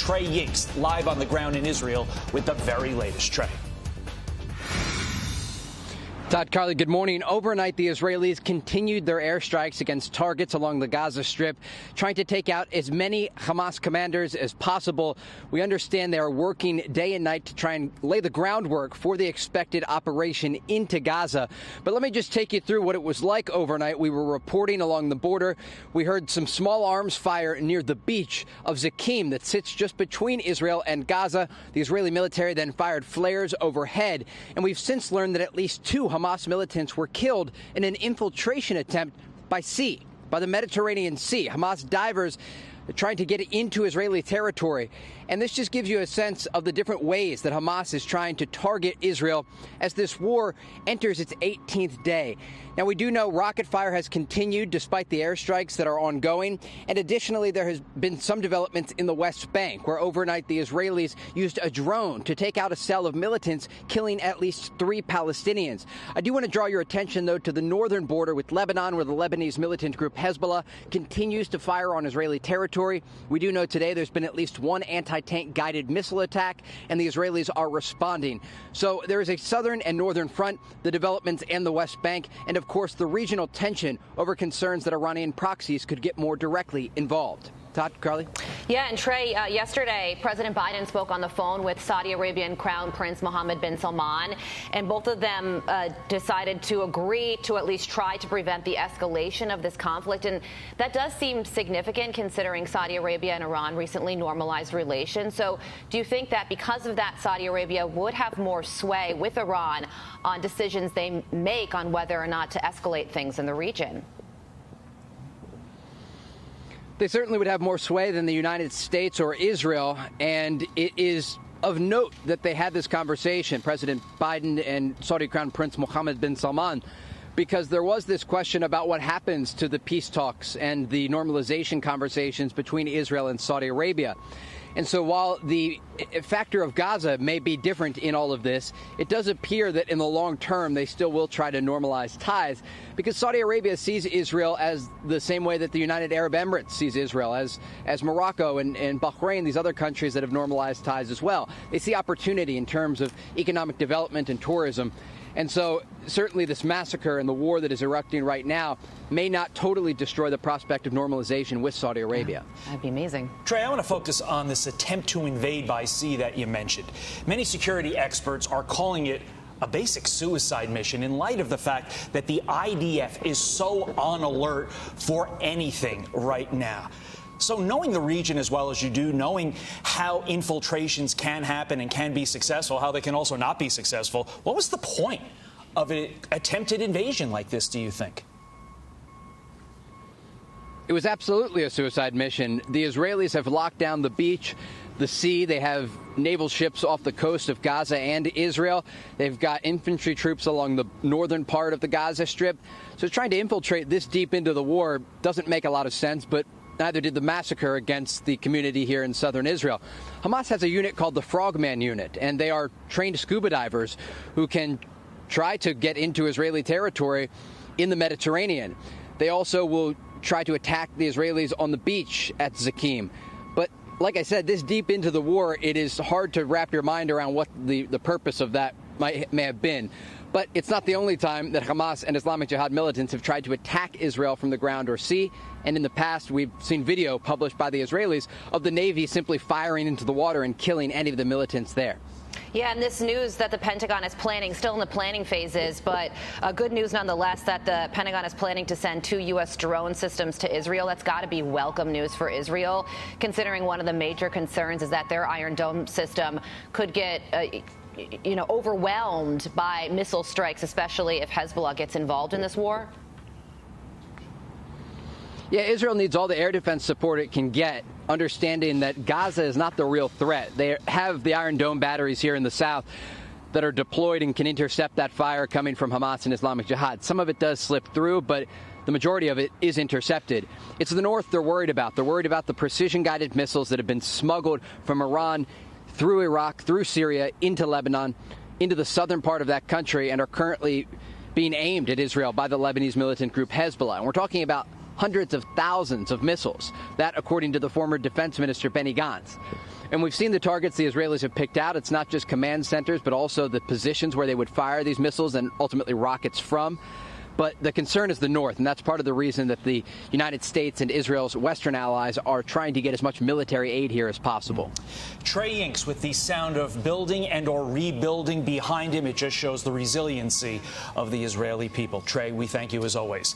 Trey Yinks, live on the ground in Israel with the very latest. Trey. Todd, Carly, good morning. Overnight, the Israelis continued their airstrikes against targets along the Gaza Strip, trying to take out as many Hamas commanders as possible. We understand they are working day and night to try and lay the groundwork for the expected operation into Gaza. But let me just take you through what it was like overnight. We were reporting along the border. We heard some small arms fire near the beach of Zakim that sits just between Israel and Gaza. The Israeli military then fired flares overhead. And we've since learned that at least two Hamas militants were killed in an infiltration attempt by sea, by the Mediterranean Sea. Hamas divers trying to get into Israeli territory. And this just gives you a sense of the different ways that Hamas is trying to target Israel as this war enters its 18th day. Now, we do know rocket fire has continued despite the airstrikes that are ongoing. And additionally, there has been some developments in the West Bank, where overnight the Israelis used a drone to take out a cell of militants, killing at least 3 Palestinians. I do want to draw your attention, though, to the northern border with Lebanon, where the Lebanese militant group Hezbollah continues to fire on Israeli territory. We do know today there's been at least one anti-tank guided missile attack, and the Israelis are responding. So there is a southern and northern front, the developments in the West Bank, and of course the regional tension over concerns that Iranian proxies could get more directly involved. Todd, Carly? Yeah, and Trey, yesterday, President Biden spoke on the phone with Saudi Arabian Crown Prince Mohammed bin Salman, and both of them decided to agree to at least try to prevent the escalation of this conflict. And that does seem significant, considering Saudi Arabia and Iran recently normalized relations. So do you think that because of that, Saudi Arabia would have more sway with Iran on decisions they make on whether or not to escalate things in the region? They certainly would have more sway than the United States or Israel, and it is of note that they had this conversation, President Biden and Saudi Crown Prince Mohammed bin Salman, because there was this question about what happens to the peace talks and the normalization conversations between Israel and Saudi Arabia. And so while the factor of Gaza may be different in all of this, it does appear that in the long term they still will try to normalize ties, because Saudi Arabia sees Israel as the same way that the United Arab Emirates sees Israel, as Morocco and Bahrain, these other countries that have normalized ties as well. They see opportunity in terms of economic development and tourism. And so certainly this massacre and the war that is erupting right now may not totally destroy the prospect of normalization with Saudi Arabia. Yeah, that'd be amazing. Trey, I want to focus on this attempt to invade by sea that you mentioned. Many security experts are calling it a basic suicide mission in light of the fact that the IDF is so on alert for anything right now. So knowing the region as well as you do, knowing how infiltrations can happen and can be successful, how they can also not be successful, what was the point of an attempted invasion like this, do you think? It was absolutely a suicide mission. The Israelis have locked down the beach, the sea. They have naval ships off the coast of Gaza and Israel. They've got infantry troops along the northern part of the Gaza Strip. So trying to infiltrate this deep into the war doesn't make a lot of sense, but neither did the massacre against the community here in southern Israel. Hamas has a unit called the Frogman Unit, and they are trained scuba divers who can try to get into Israeli territory in the Mediterranean. They also will try to attack the Israelis on the beach at Zakim. But like I said, this deep into the war, it is hard to wrap your mind around what the purpose of that may have been. But it's not the only time that Hamas and Islamic Jihad militants have tried to attack Israel from the ground or sea. And in the past, we've seen video published by the Israelis of the Navy simply firing into the water and killing any of the militants there. Yeah, and this news that the Pentagon is planning, still in the planning phases, but good news nonetheless that the Pentagon is planning to send 2 U.S. drone systems to Israel. That's got to be welcome news for Israel, considering one of the major concerns is that their Iron Dome system could get overwhelmed by missile strikes, especially if Hezbollah gets involved in this war? Yeah, Israel needs all the air defense support it can get, understanding that Gaza is not the real threat. They have the Iron Dome batteries here in the south that are deployed and can intercept that fire coming from Hamas and Islamic Jihad. Some of it does slip through, but the majority of it is intercepted. It's the north they're worried about. They're worried about the precision-guided missiles that have been smuggled from Iran through Iraq, through Syria, into Lebanon, into the southern part of that country, and are currently being aimed at Israel by the Lebanese militant group Hezbollah. And we're talking about hundreds of thousands of missiles, that according to the former defense minister Benny Gantz. And we've seen the targets the Israelis have picked out. It's not just command centers, but also the positions where they would fire these missiles and ultimately rockets from. But the concern is the north, and that's part of the reason that the United States and Israel's Western allies are trying to get as much military aid here as possible. Trey Inks with the sound of building and or rebuilding behind him. It just shows the resiliency of the Israeli people. Trey, we thank you as always.